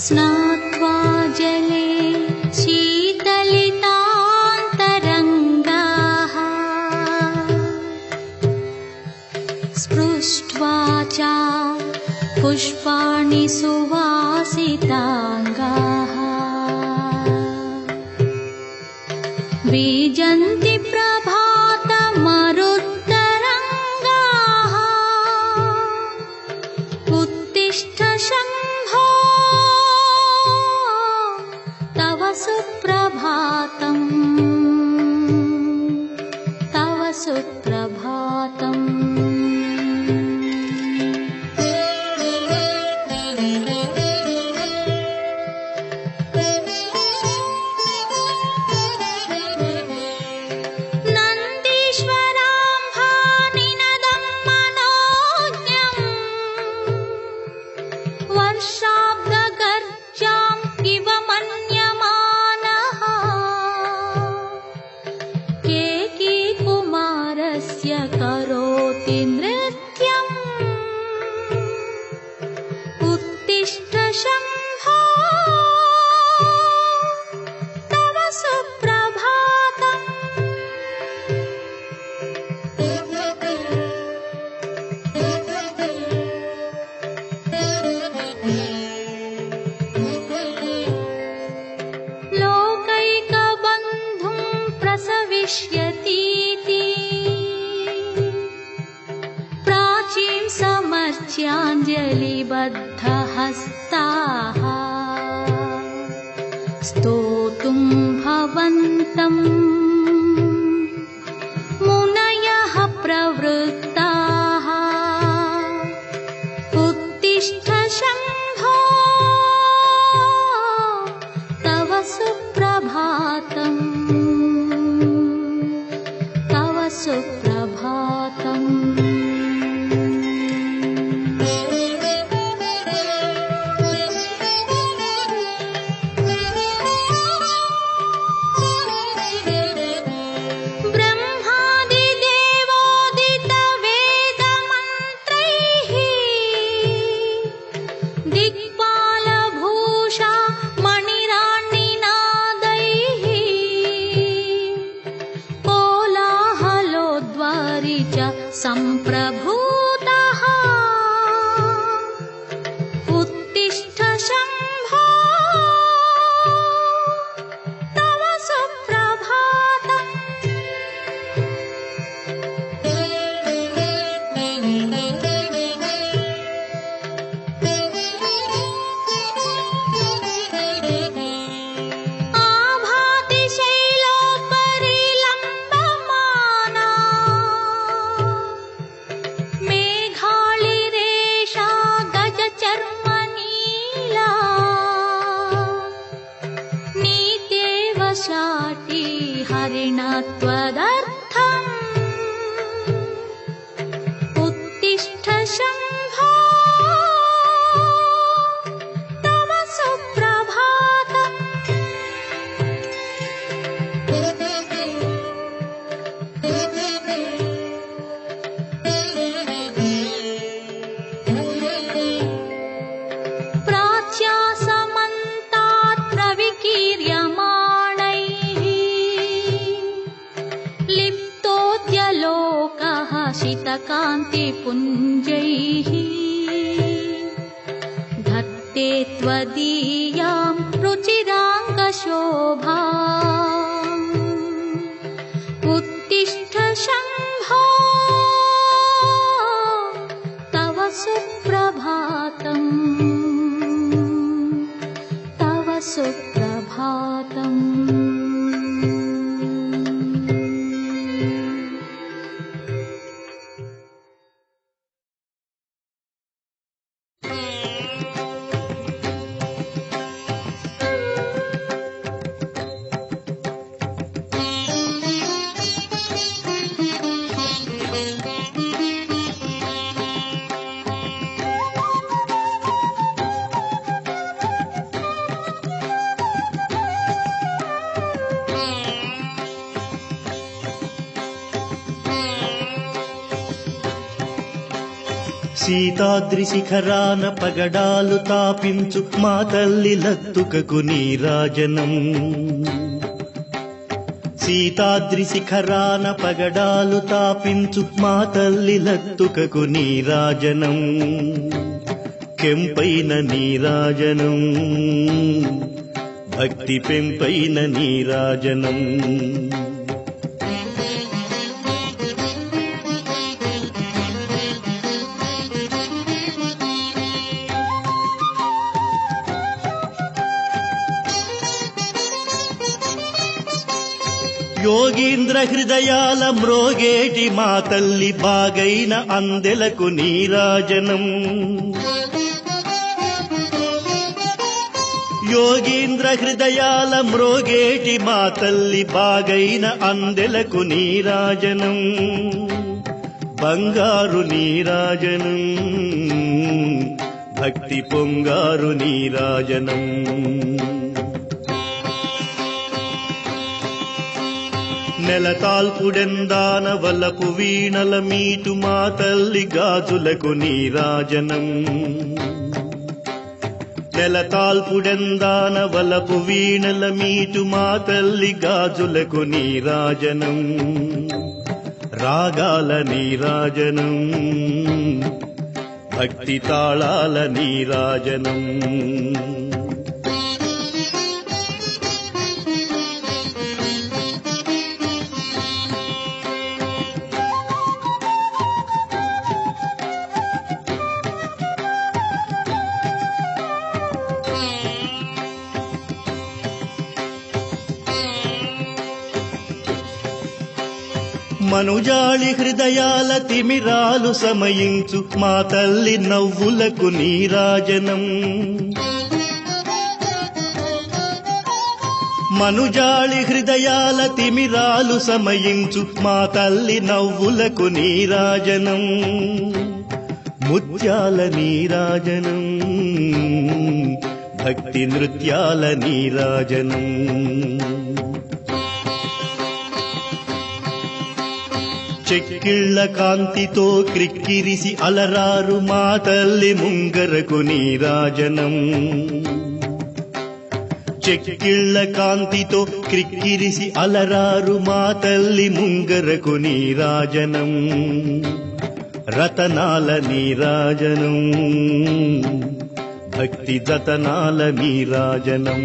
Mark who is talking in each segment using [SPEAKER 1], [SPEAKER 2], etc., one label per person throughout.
[SPEAKER 1] स्नात्वा जले शीतलितान्तरङ्गाः स्पृष्ट्वा च पुष्पाणि सुवासिताङ्गाः विजन्ति प्रभातमरुत्तरङ्गाः उत्तिष्ठ शम्भो तव सुप्रभातम् तव सुप्रभातम्। करोति नृत्यम् उत्तिष्ठ शम्भो तव सुप्रभातम्। लोकैकबन्धुं प्रसविष्यतीति समर्च्याञ्जलिबद्धहस्ताः स्तोतुं भवन्तम् मुनयः प्रवृत्ताः उत्तिष्ठ शम्भो तव सुप्रभातम् तव सुप्रभातम्। सम्प्रभूतः उत्तिष्ठ शम्भो तव सुप्रभातम्। आभाति शैलोपरि लम्बमाना मेघालिरेषा गजचर्मनीला नीत्येव शाटी हरिणत्वदर्थम् उत्तिष्ठ शम्भो तव सुप्रभातम्। प्राच्यासमन्तात् प्रविकीर्यमाणैः लिप्तोद्यलोकः शितकान्तिपुञ्जैः धत्ते त्वदीयां रुचिराङ्गशोभाम् उत्तिष्ठ शम्भो तव सुप्रभातम् तव सुप्रभातम्।
[SPEAKER 2] సీతాద్రి శిఖరాన పగడాలు తాపించు మా తల్లి లత్తుకకు నీరాజనం. సీతాద్రి శిఖరాన పగడాలు తాపించు మా తల్లి లత్తుకకు నీరాజనం. కెంపైన నీరాజనం, భక్తి పెంపైన నీరాజనం. యోగీంద్ర హృదయాల మ్రోగేటి మా తల్లి బాగైన అందెలకు నీరాజనం. యోగీంద్ర హృదయాల మ్రోగేటి మా తల్లి బాగైన అందెలకు నీరాజనం. బంగారు నీరాజనం, భక్తి పొంగారు నీరాజనం. నెలతాల్పుడెందాన వలపు వీణల మీటు మా తల్లి గాజులకు నీరాజనం. నెలతాల్పుడెందాన వలపు వీణల మీటు మా తల్లి గాజులకు నీరాజనం. రాగాల నీరాజనం, భక్తి తాళాల నీరాజనం. మనుజాళి హృదయాల తిమిరాలు సమయించు మా తల్లి నవ్వులకు నీరాజనం. మనుజాళి హృదయాల తిమిరాలు సమయించు మా తల్లి నవ్వులకు నీరాజనం. ముత్యాల నీరాజనం, భక్తి నృత్యాల నీరాజనం. చెక్కిళ్ల కాంతితో క్రిక్కిరిసి అలరారు మా తల్లి ముంగరకు నీరాజనం. చెక్కిళ్ల కాంతితో క్రిక్కిరిసి అలరారు మా తల్లి ముంగరకు నీరాజనం. రతనాల నీరాజనం, భక్తి జతనాల నీరాజనం.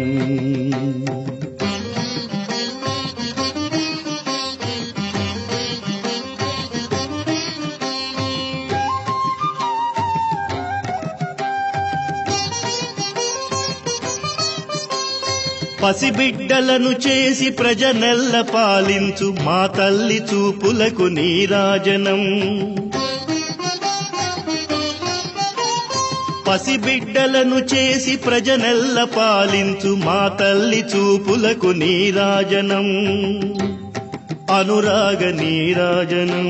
[SPEAKER 2] పసిబిడ్డలను చేసి ప్రజనెల్ల పాలించు మా తల్లి చూపులకు నీరాజనం. పసిబిడ్డలను చేసి ప్రజనెల్ల పాలించు మా తల్లి చూపులకు నీరాజనం. అనురాగ నీరాజనం,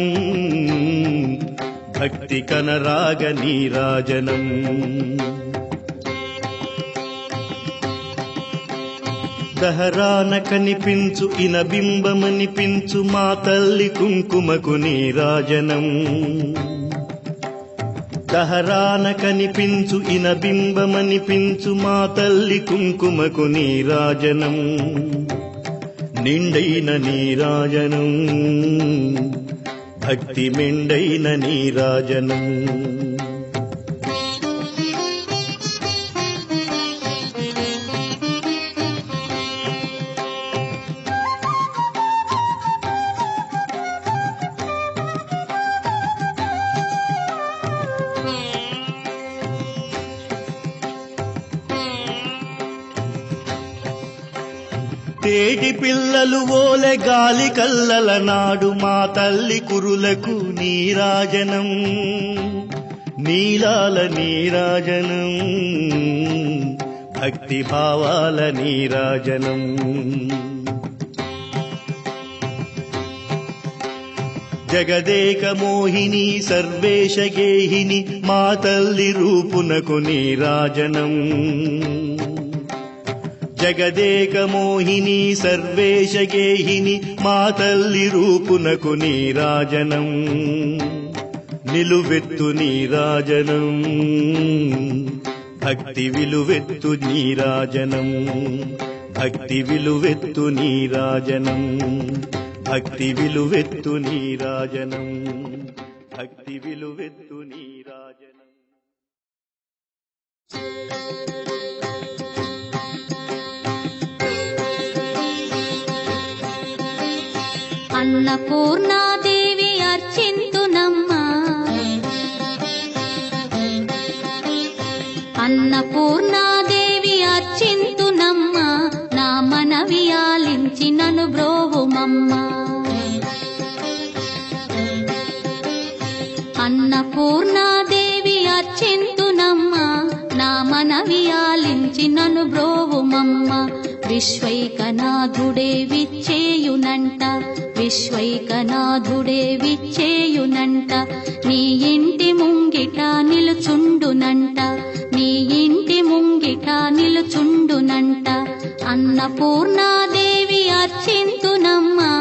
[SPEAKER 2] భక్తి కనరాగ నీరాజనం. దహరాన కనిపించు ఇనబింబమనిపించు మా తల్లి కుంకుమకు నీరాజనం. దహరాన కనిపించు ఇనబింబమనిపించు మా తల్లి కుంకుమకు నీరాజనం. నిండైన నీరాజనం, భక్తి మెండైన నీరాజనం. తేటి పిల్లలు ఓలె గాలి కల్లల నాడు మా తల్లి కురులకు నీరాజనం. నీలాల నీరాజనం, భక్తి భావాల నీరాజనం. జగదేక మోహిని సర్వేశ గేహిని మా తల్లి రూపునకు నీరాజనం. జగదేక మోహిని సర్వేశ గేహిని మా తల్లి రూపునకు నీరాజనం. నిలువెత్తు నీరాజనం భక్తి విలువెత్తు నీరాజనం భక్తి విలువెత్తు నీరాజనం భక్తి విలువెత్తు నీరాజనం భక్తి విలువెత్తు నీరాజనం.
[SPEAKER 1] అన్నపూర్ణాదేవి అర్చింతునమ్మా అన్నపూర్ణాదేవి అర్చింతునమ్మా నా మనవి ఆలించి నన్ను బ్రోవుమమ్మా అన్నపూర్ణాదేవి అర్చింతునమ్మా నా మనవి ఆలించి నన్ను బ్రోవుమమ్మా విశ్వైకనాథుడే విచ్చేయునంట విశ్వైకనాథుడే విచ్చేయునంట నీ ఇంటి ముంగిట నిలుచుండునంట నీ ఇంటి ముంగిట నిలుచుండునంట అన్నపూర్ణాదేవి అర్చింతునమ్మా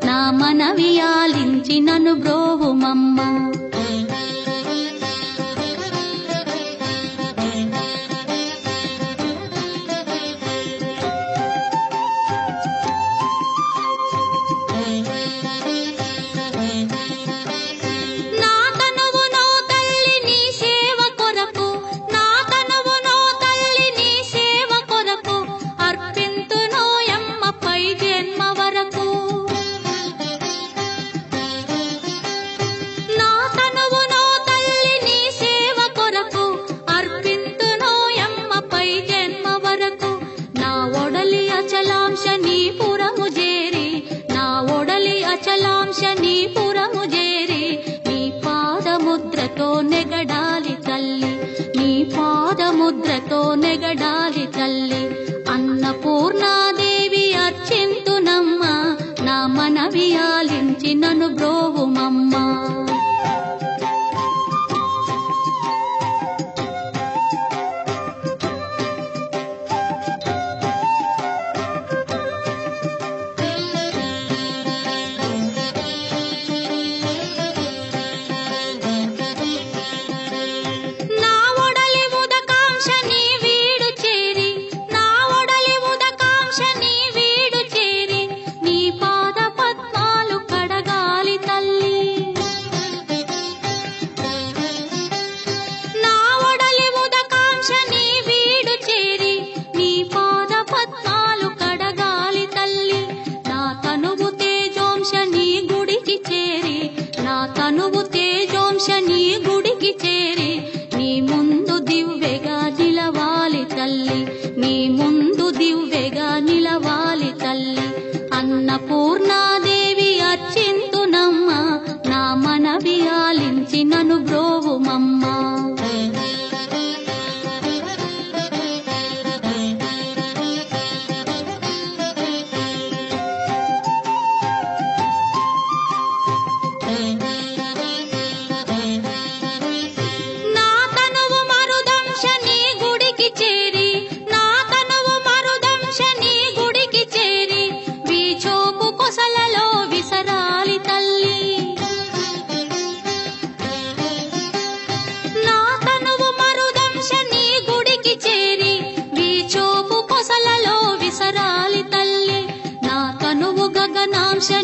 [SPEAKER 1] నా మనవి ఆలించి నన్ను బ్రోవుమమ్మా నెగడాలి తల్లి నీ పాదముద్రతో నెగడాలి తల్లి అన్నపూర్ణాదేవి అర్చింతునమ్మా నా మనవి ఆలించి నన్ను బ్రోవుమమ్మా తనువు తేజోంశ నీ గుడికి చేరి నీ ముందు దివ్వెగా నిలవాలి తల్లి నీ ముందు దివ్వెగా నిలవాలి తల్లి అన్నపూర్ణాదేవి అర్చింతునమ్మా నా మనవి ఆలించి నన్ను బ్రోవుమమ్మా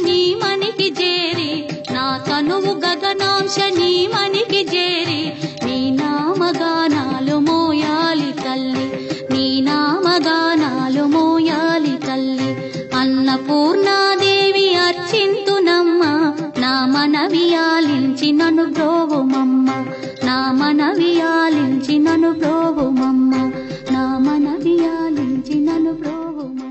[SPEAKER 1] నీ మనికి చేరి నా తనువు గగనాంశ నీ మనికి చేరి నీ నామగానాలు మోయాలి తల్లి నీ నామగానాలు మోయాలి తల్లి అన్నపూర్ణాదేవి అర్చింతునమ్మా నా మనవి ఆలించి నన్ను బ్రోవుమమ్మా నా మనవి ఆలించి నన్ను బ్రోవుమమ్మా నా మనవి ఆలించి నన్ను బ్రోవుమమ్మా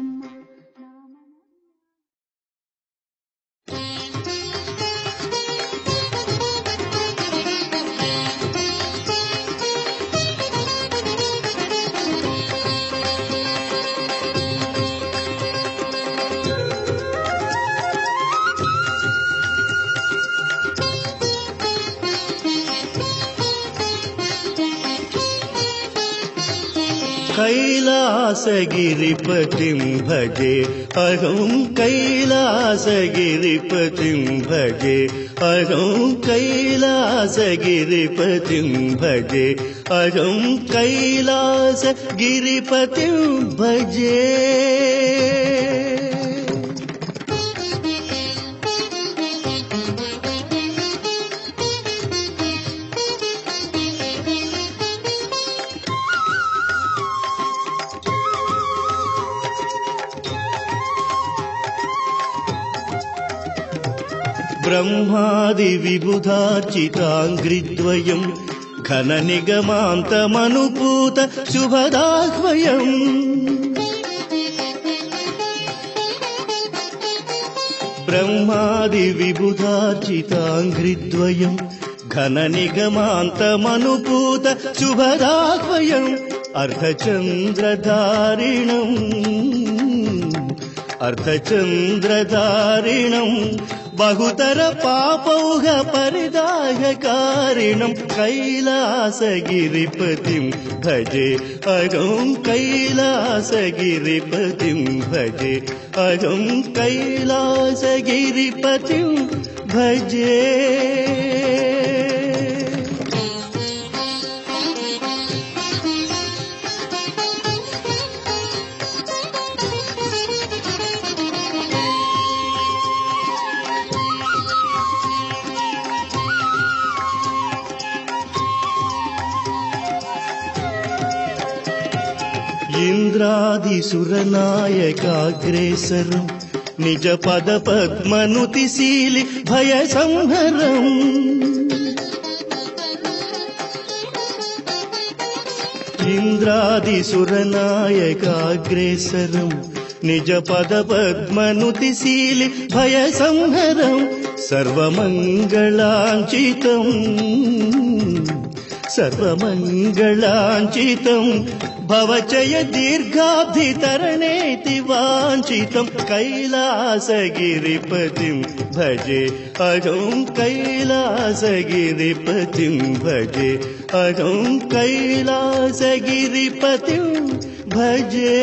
[SPEAKER 2] कैलासगिरिपतिं भजे अहं कैलासगिरिपतिं भजे अहं कैलासगिरिपतिं भजे अहं कैलासगिरिपतिं भजे ब्रह्मादिविबुधार्चिताङ्घ्रिद्वयम् घननिगमान्तमनुपूत शुभदाह्वयम् ब्रह्मादिविबुधार्चिताङ्घ्रिद्वयम् घननिगमान्तमनुपूत शुभदाह्वयम् अर्धचन्द्रधारिणम् बहुतर पापौघ परिदाहकारिणं कैलासगिरिपतिं भजे अहं कैलासगिरिपतिं भजे अहं कैलासगिरिपतिं भजे इन्द्रादिसुरनायकाग्रेसरम् निज पद पद्मनुतिशीलि भयसंहरम् इन्द्रादिसुरनायकाग्रेसरम् निज पद पद्मनुतिशीलि भयसंहरम् सर्वमङ्गलाञ्चितम् भवचय दीर्घाब्धितरणेति वाञ्छितं कैलासगिरिपतिं भजे अहं कैलासगिरिपतिं भजे अहं कैलासगिरिपतिं भजे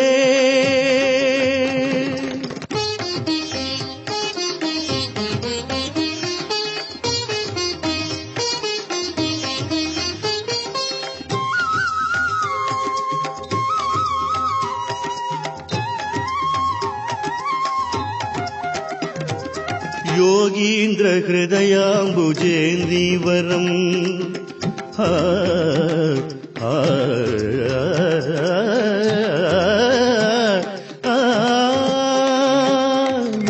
[SPEAKER 2] योगीन्द्र हृदयाम्बुजेन्द्रीवरम्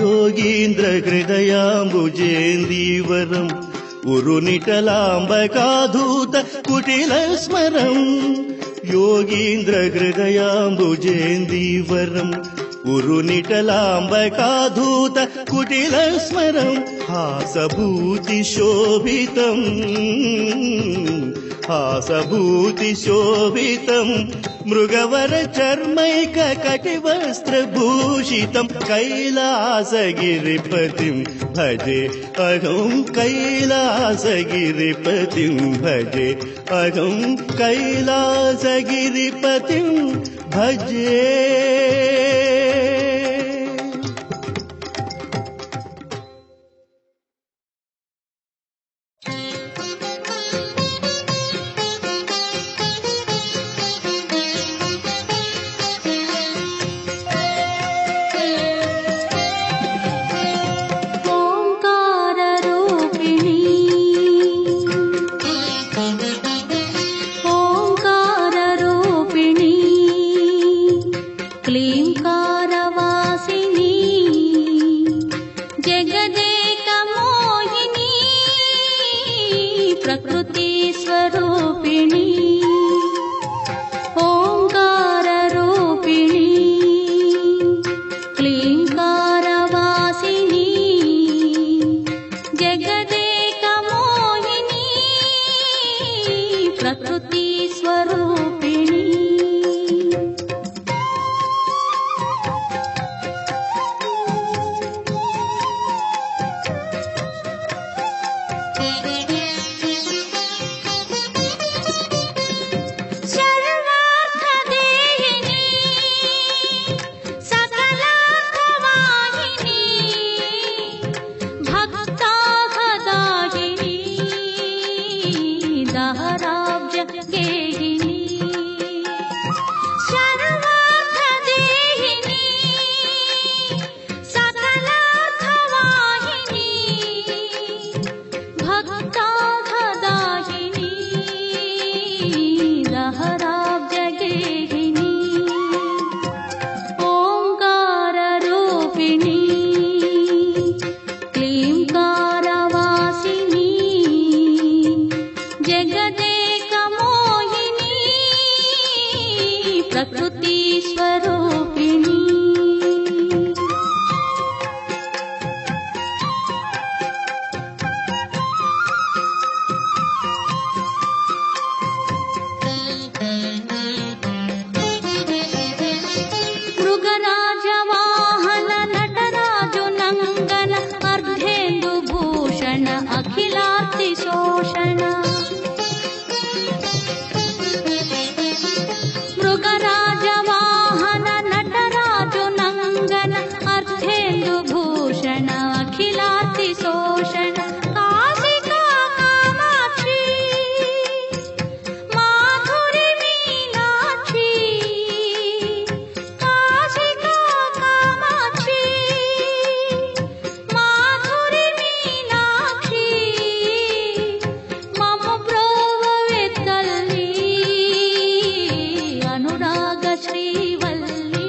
[SPEAKER 2] योगीन्द्र हृदयाम्बुजेन्द्रीवरम् उरुनिटलाम्बकाधूत कुटिलस्मरम् योगीन्द्र हृदयाम्बुजेन्द्रीवरम् उरुनिटलाम्बकाधूत कुटिलस्मरम् हासभूतिशोभितम् मृगवर चर्मैक कटिवस्त्रभूषितं कैलासगिरिपतिं भजे अहं कैलासगिरिपतिं भजे अहं कैलासगिरिपतिं भजे
[SPEAKER 1] भक्ताहदा శోషణ మృగరాజ వాహన నటరాజు నంగన అర్థేందు భూషణ అఖిలార్తి శోషణ కాశికా కామాక్షి మాధురి మీనాక్షి కాశికా కామాక్షి మాధురి మీనాక్షి మమ ప్రోవవే తల్లి అనురాగ శ్రీవల్లి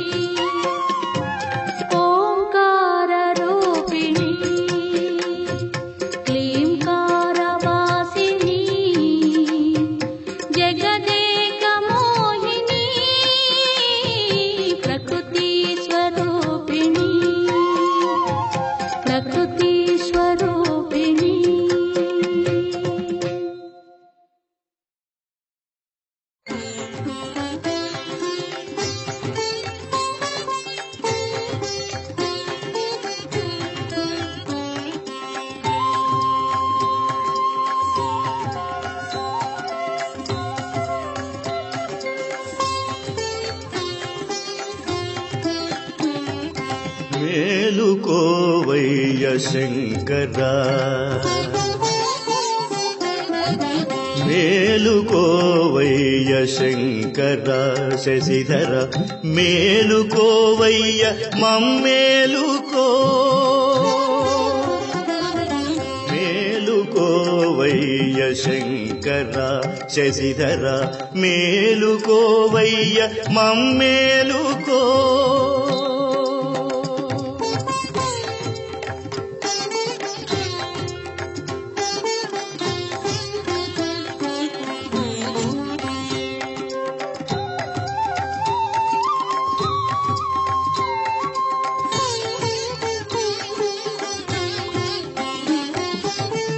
[SPEAKER 1] ఓంకార రూపిణి క్లీంకార వాసిని జగదేక మోహిని ప్రకృతి స్వరూపిణి ప్రకృతి స్వరూపిణి
[SPEAKER 2] మేలుకోవయ్య శంకరా మేలుకోవయ్య శంకరా శశిధర మేలుకోవయ్య మమ్మేలుకో మేలుకోవయ్య శంకరా శశిధర మేలుకోవయ్య మమ్మేలుకో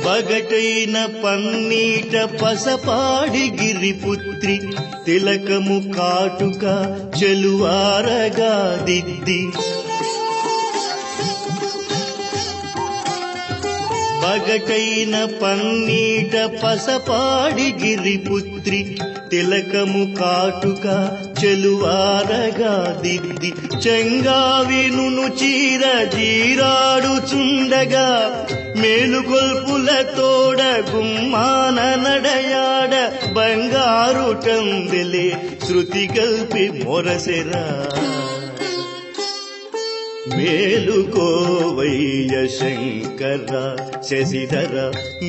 [SPEAKER 2] పగటైన పన్నీట పసపాడి గిరిపుత్రి తిలకము కాటుక చెలువారగా దిద్ది పగటైన పన్నీట పసపాడి గిరిపుత్రి తిలకము కాటుక చెలువారగా దిద్ది చెంగావిను చీర జీరాడుచుండగా మేలుగొల్పుల తోడ గుమ్మాన నడయాడ బంగారు టంబెలే శృతి గల్పి మొరసెరా మేలుకోవయ్య శంకర శశిధర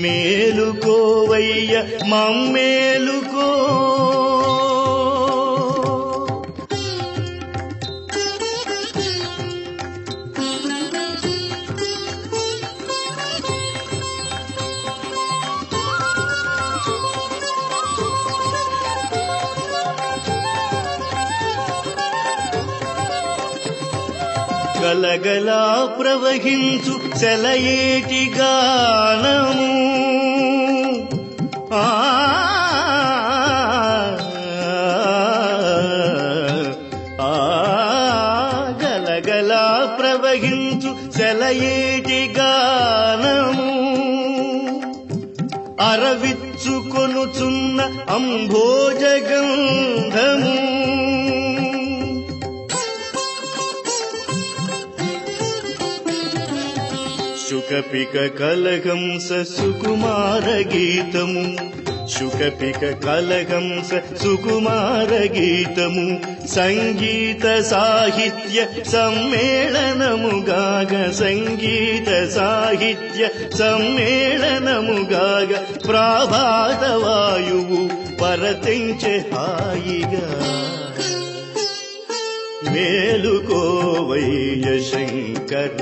[SPEAKER 2] మేలుకోవయ్య మమ్మేలుకో గలగలా ప్రవహించు సెలయేటి గానము గలగలా ప్రవహించు సెలయేటి గానము అరవిచ్చుకొనుచున్న అంభోజగంధము శుకపిక కలహంస సుకుమార గీతము శుకపిక కలహంస సుకుమార గీతము సంగీత సాహిత్య సమ్మేళనముగాగ సంగీత సాహిత్య సమ్మేళనముగాగ ప్రాభాత వాయువు పరతించే హాయిగా మేలుకోవయ్య శంకర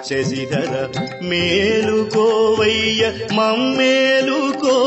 [SPEAKER 2] శశిధర మేలుకోవయ్య మమ్మేలుకో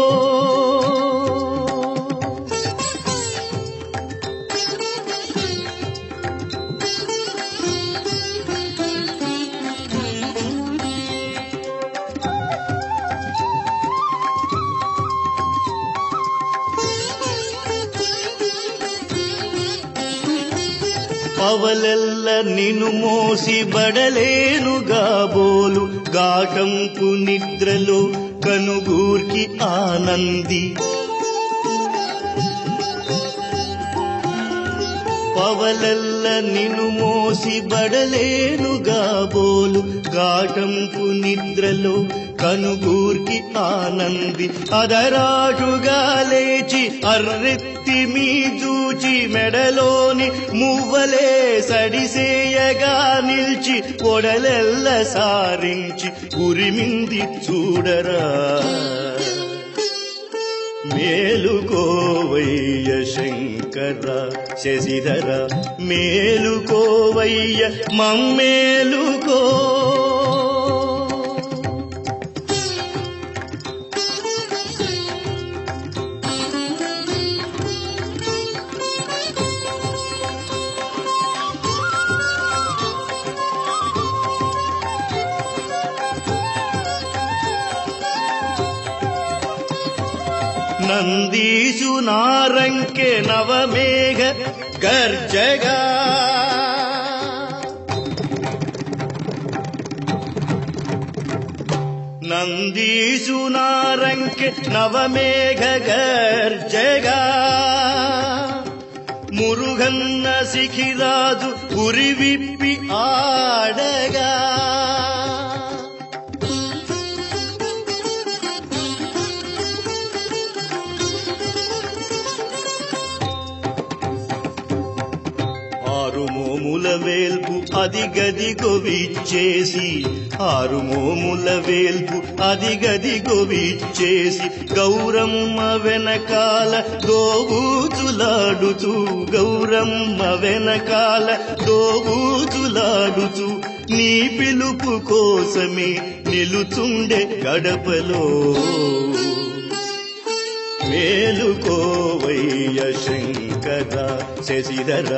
[SPEAKER 2] పవలెల్ల నిను మోసి బడలేనుగా బోలు గాటంపు నిద్రలో కనుగూ కనుగూర్కి ఆనంది పవలల్ల నిను మోసి బడలేనుగా బోలు గాటంపు నిద్రలో కనుగూర్కి ఆనంది అదరాటుగా లేచి అర్రెత్తి మీ జూచి మెడలోని మువ్వలే సడిసేయగా నిల్చి పొడలెల్ల సారించి ఉరిమింది చూడరా మేలుకోవయ్య శంకర శశిధర మేలుకోవయ్య మమ్మేలుకో నందీశు నారంకె నవమేఘ గర్జగా నందీశు నారంకె నవమేఘ గర్జగా మురుగన్న శిఖిరాజు ఉరి విప్పి ఆడగా ఆరుమోముల వేల్పు అదిగదిగో విచ్చేసి ఆరుమోముల వేల్పు అదిగదిగో విచ్చేసి గౌరమ్మ వెనకాల దోబూచులాడుతూ గౌరమ్మ వెనకాల దోబూచులాడుతూ నీ పిలుపు కోసమే నిలుచుండే గడపలో మేలుకోవయ్య శంకర శశిధర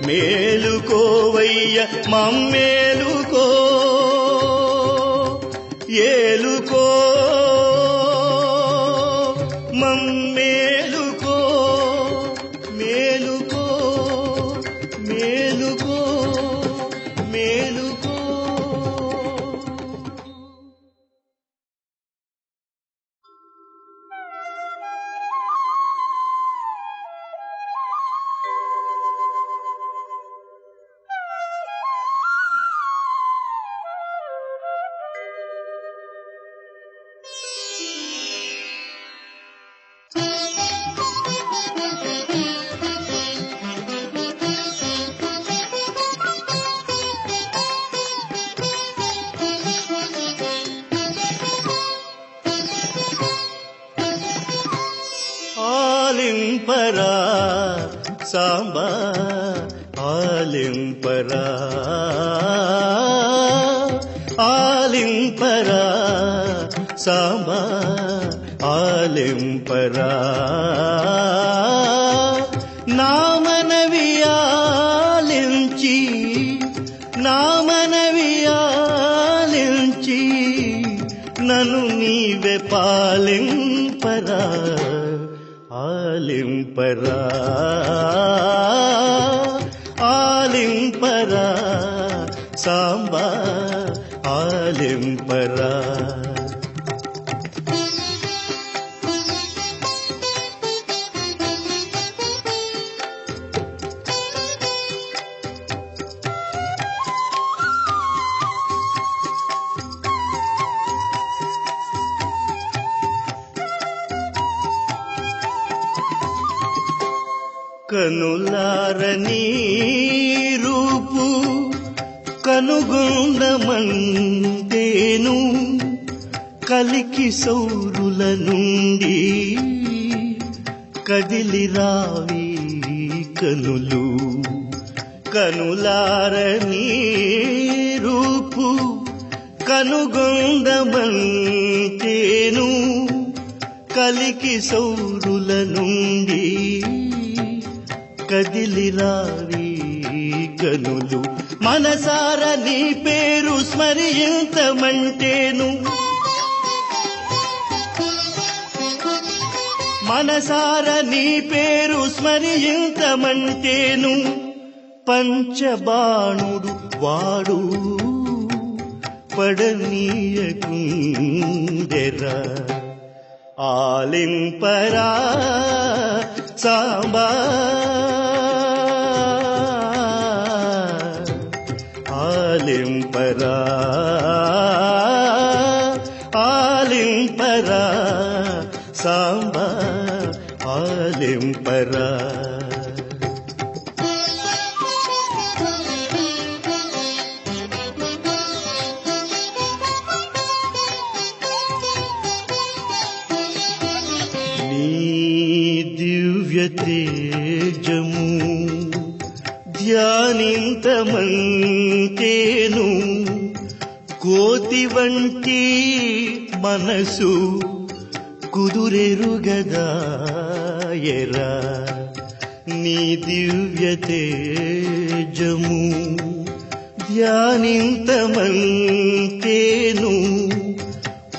[SPEAKER 2] మేలుకోవయ్య మమ్మేలుకో ఏలుకో మమ్మేలుకో మేలుకో మేలుకో మేలుకో ఆలింపరా సాంబా ఆలింపరా ఆలింపరా సాంబా ఆలింపరా నా మనవి ఆలించి నా మనవి ఆలించి నన్ను నీవే పాలింపరా ఆలింపరా ఆలింపరా సాంబా ఆలింపరా కనులారని రూపు కనుగొండమంటేను కలికి సౌరుల నుండి కదిలిరావి కనులు కనులారని రూపు కనుగొండమంటేను కలికి సౌరుల నుండి కదిలిరావి కనులు మనసార నీ పేరు స్మరించమంటేను మనసార నీ పేరు స్మరించమంటేను పంచబాణుడు వాడు పడనీయకుండెరా ఆలింపరా సాంబా ఆలింపరా ఆలింపరా సాంబా ఆలింపరా. తేజము ధ్యానింతమంటేను కోతి వంటి మనసు కుదురెరుగదాయరా. నీ దివ్య తేజము ధ్యానింతమంటేను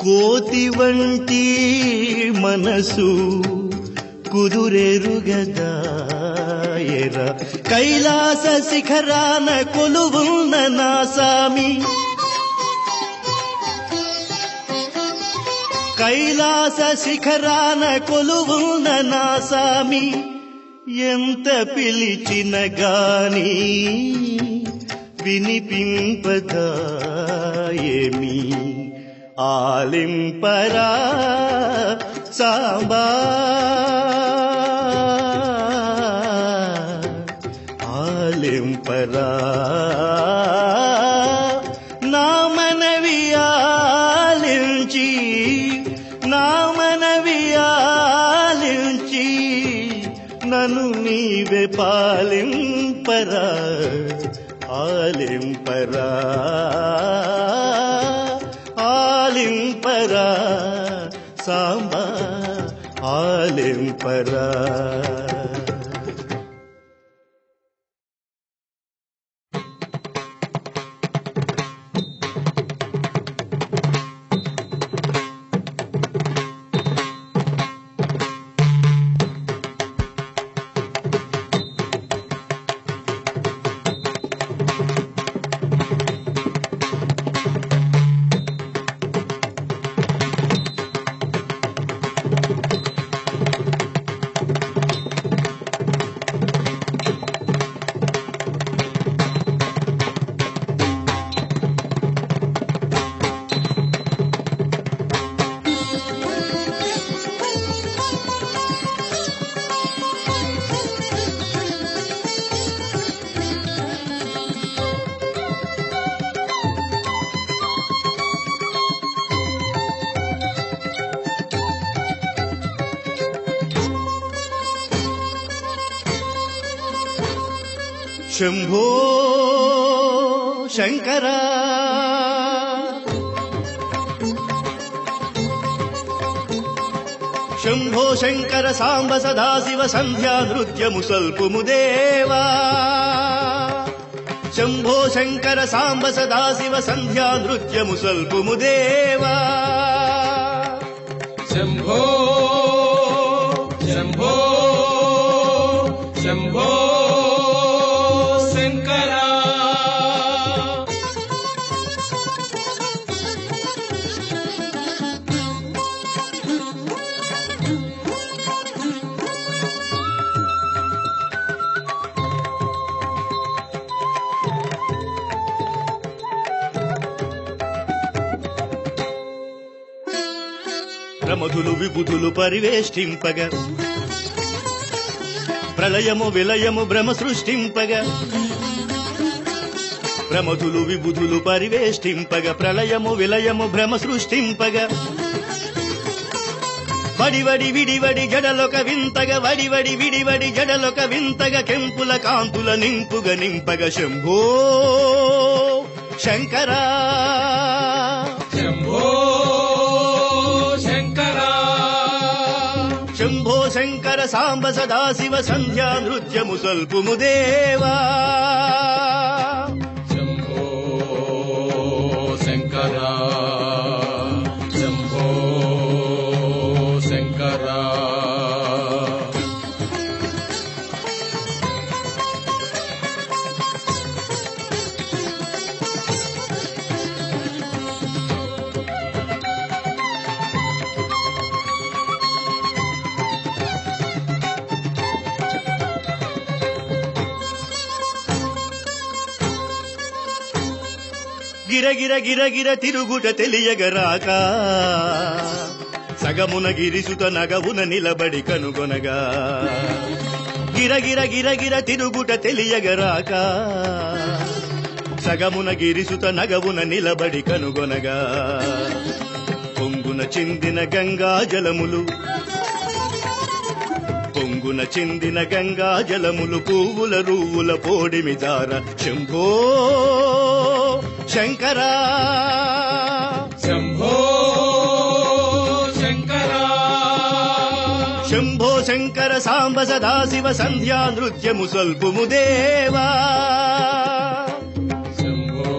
[SPEAKER 2] కోతి వంటి మనసు కుదురెరుగదాయరా. కైలాస శిఖరాన కొలువున్న నా సామి, కైలాస శిఖరాన కొలువున్న నా సామి, ఎంత పిలిచిన గాని వినిపింపదాయేమి. ఆలింపరా సాంబా ఆలింపరా. నా మనవి ఆలించి, నా మనవి ఆలించి నన్ను నీవే పాలింపరా. ఆలింపరా ఆలింపరా సాంబా ఆలింపరా. శంభో శంకర శంభో శంకర సాంబ సదాశివ సంధ్యా నృత్యము సల్పుము దేవా. శంభో శంకర సాంబ సదాశివ సంధ్యా నృత్యము సల్పుము దేవా.
[SPEAKER 3] శంభో శంభో శంభో
[SPEAKER 2] ప్రమధులు విబుధులు పరివేష్టింపగా, ప్రళయము విలయము భ్రమ సృష్టింపగా. ప్రమధులు విబుధులు పరివేష్టింపగా, ప్రళయము విలయము భ్రమ సృష్టింపగా. వడివడి విడివడి జడలొక వింతగా, వడివడి విడివడి జడలొక వింతగా, కెంపుల కాంతుల నింపుగా నింపగా. శంభో శంకరా
[SPEAKER 3] శంభో
[SPEAKER 2] శంభో శంకర సాంబ సదాశివ సంధ్యా నృత్యము సల్పుము దేవా.
[SPEAKER 3] శంభో శంకర శంభో శంకర.
[SPEAKER 2] గిరగిర గిరగిర తిరుగుట తెలియగరాక సగమున గిరిసుత నగవున నిలబడి కనుగొనగా గిరగిర గిరగిర తిరుగుట తెలియగరాక సగమున గిరిసుత నగవున నిలబడి కనుగొనగా పొంగున చిందిన గంగా జలములు పొంగున చిందిన గంగా జలములు పువ్వుల రూవుల పోడిమి దార శంభో శంకరా
[SPEAKER 3] శంభో శంకరా
[SPEAKER 2] శంభో శంకర సాంబ సదాశివ సంధ్యా నృత్యము సల్పుము దేవా
[SPEAKER 3] శంభో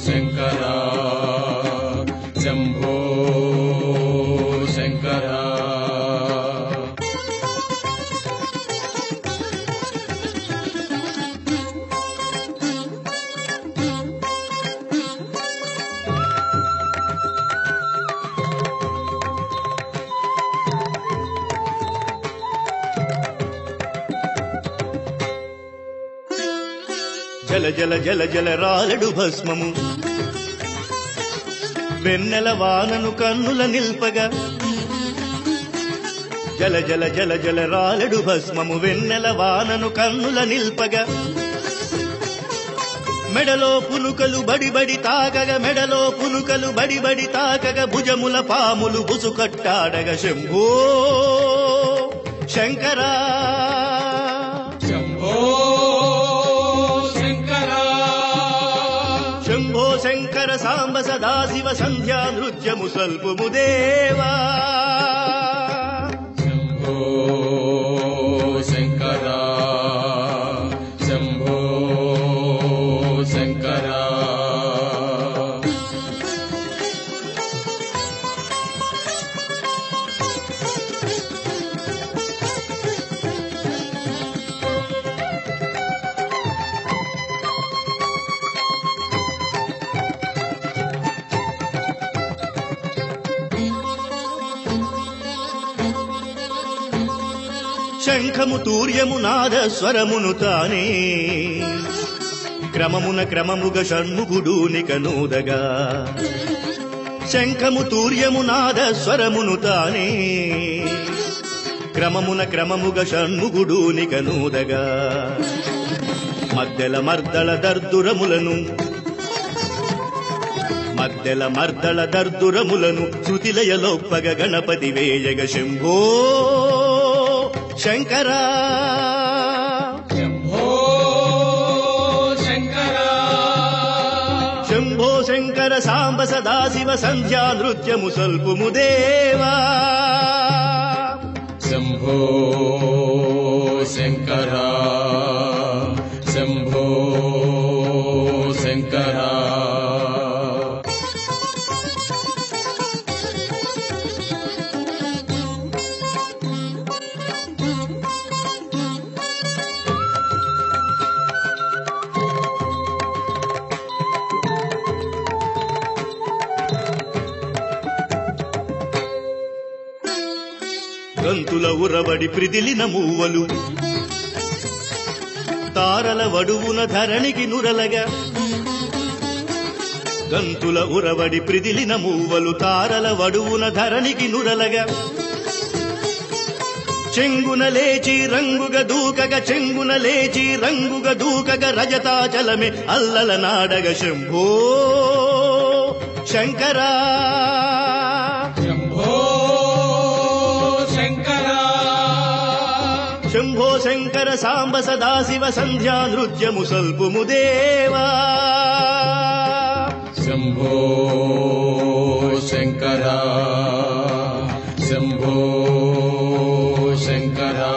[SPEAKER 3] శంకరా శంభో శంకరా
[SPEAKER 2] జల జల జల జల రాలడు భస్మము వెన్నెల వానను కన్నుల నిల్పగా జల జల జల జల రాలడు భస్మము వెన్నెల వానను కన్నుల నిల్పగా మెడలో పునుకలు బడిబడి తాకగ మెడలో పునుకలు బడిబడి తాకగ భుజముల పాములు బుసుకట్టాడగ శంభో శంకరా
[SPEAKER 3] శంభో శంకరా
[SPEAKER 2] శంభో శంకర సాంబ సదాశివ సంధ్యా నృత్యము సల్పుము దేవా
[SPEAKER 3] శంభో శంకరా శంభో శంకరా
[SPEAKER 2] శంఖము తూర్యము నాద స్వరమును తానే క్రమమున క్రమముగ షణ్ముఖుడూనిక నూదగా శంఖము తూర్యము నాద స్వరమును తానే క్రమమున క్రమముగ షణ్ముఖుడూనిక నూదగా మద్దెల మర్దళ దర్దురములను మద్దెల మర్దళ దర్దురములను శృతిలయలోప్పగ గణపతి వేయగ శంభో శంకరా
[SPEAKER 3] శంభో శంకరా
[SPEAKER 2] శంభో శంకర సాంబ సదాశివ సంధ్యా నృత్యము సల్పుము దేవా
[SPEAKER 3] శంభో శంకరా శంభో శంకరా
[SPEAKER 2] గంతుల ఉరబడి ప్రిదిలిన మూవలు తారల వడువున ధరణికి నురలగా గంతుల ఉరబడి ప్రిదిలిన మూవలు తారల వడువున ధరణికి నురలగా చెంగున లేచి రంగుగ దూకగ చెంగున లేచి రంగుగ దూకగ రజతాచలమే అల్లల నాడగ శంభో శంకరా
[SPEAKER 3] శంభో శంకరా
[SPEAKER 2] శంభో శంకర సాంబ సదాశివ సంధ్యా నృత్యము సల్పుము దేవా
[SPEAKER 3] శంభో శంకరా శంభో శంకరా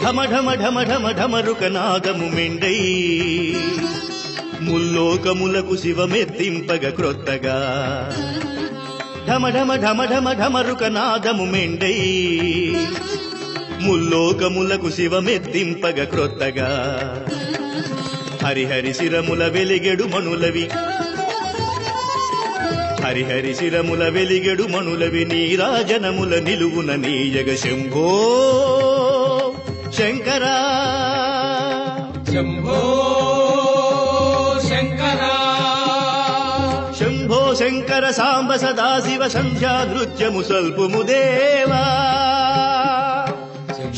[SPEAKER 2] ఢమ ఢమ ఢమ ఢమ ఢమరుక నాదము మెండై ముల్లోకములకు శివమెత్తింపగ క్రొత్తగా ఢమ ఢమ ఢమ ఢమ ఢమరుక నాదము మెండై ముల్లోకములకు శివమెత్తింపగ క్రొత్తగా హరిహరి శిరముల వెలిగెడు మణులవి హరిహరి శిరముల వెలిగెడు మణులవి నీరాజనముల నిలువున నీయగ శంభో శంకరా
[SPEAKER 3] శంభో శంకర
[SPEAKER 2] శంభో శంకర సాంబ సదాశివ సంధ్యా నృత్యము సల్పుము దేవా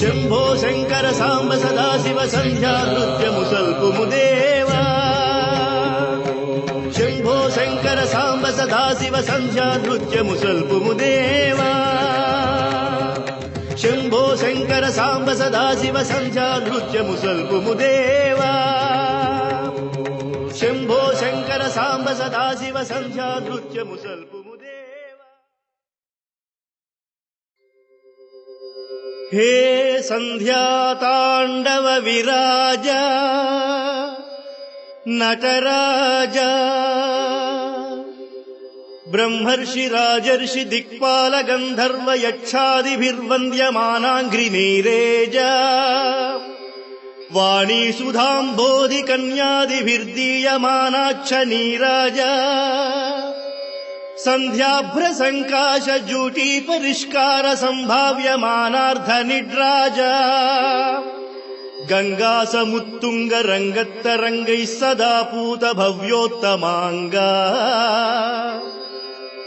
[SPEAKER 2] శంభో శంకర సాంబ సదాశివ సంధ్యా నృత్యము సల్పుము దేవా శంభో శంకర సాంబ సదాశివ సంధ్యా నృత్యము సల్పుము దేవా శంభో శంకర సాంబ సదాశివ సంధ్యా నృత్యము సల్పుము దేవా శంభో శంకర సాంబ సదాశివ సంధ్యా నృత్యము సల్పుము దేవా హే సంధ్యాతాండవ విరాజ నటరాజా బ్రహ్మర్షి రాజర్షి దిక్పాల గంధర్వ యక్షాదిభిర్వంద్యమానాంఘ్రినీరేజా వాణీ సుధాంబోధి కన్యాదిభిర్దీయమానాక్ష నీరాజా సంధ్యాభ్ర సంకాశ జూటీ పరిష్కార సంభావ్యమానార్థ నిడ్రాజా గంగా సముత్తుంగ రంగత్తరంగై సదా పూత భవ్యోత్తమాంగా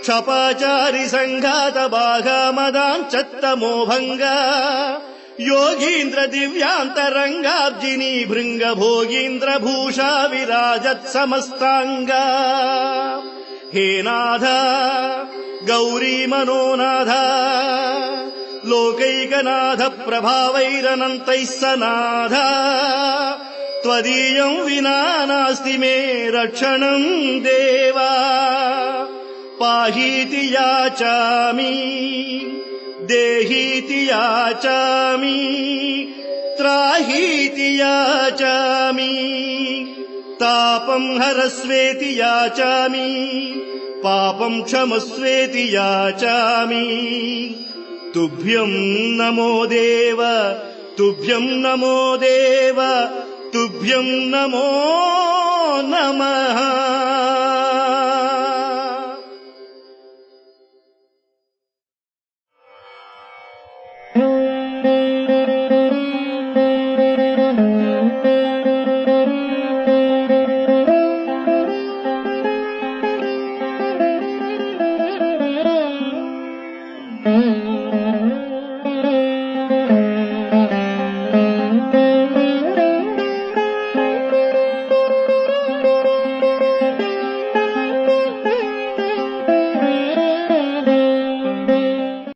[SPEAKER 2] క్షపాచారి సంఘాత బాగా మదాంచత్తమోభంగా యోగీంద్ర దివ్యాంతరంగాబ్జినీ భృంగ భోగీంద్ర భూషా విరాజత్ సమస్తాంగా హే నాథ గౌరీ మనోనాథ లోకైకనాథ ప్రభావైరనంతైః సనాథ త్వదీయం వినా నాస్తి మే రక్షణం దేవా పాహీతి యాచామి దేహీతి యాచామి త్రాహీతి యాచామి తాపం హరస్వేతి యాచామి పాపం క్షమస్వేతి యాచామి తుభ్యం నమో దేవ తుభ్యం నమో దేవ తుభ్యం నమో నమః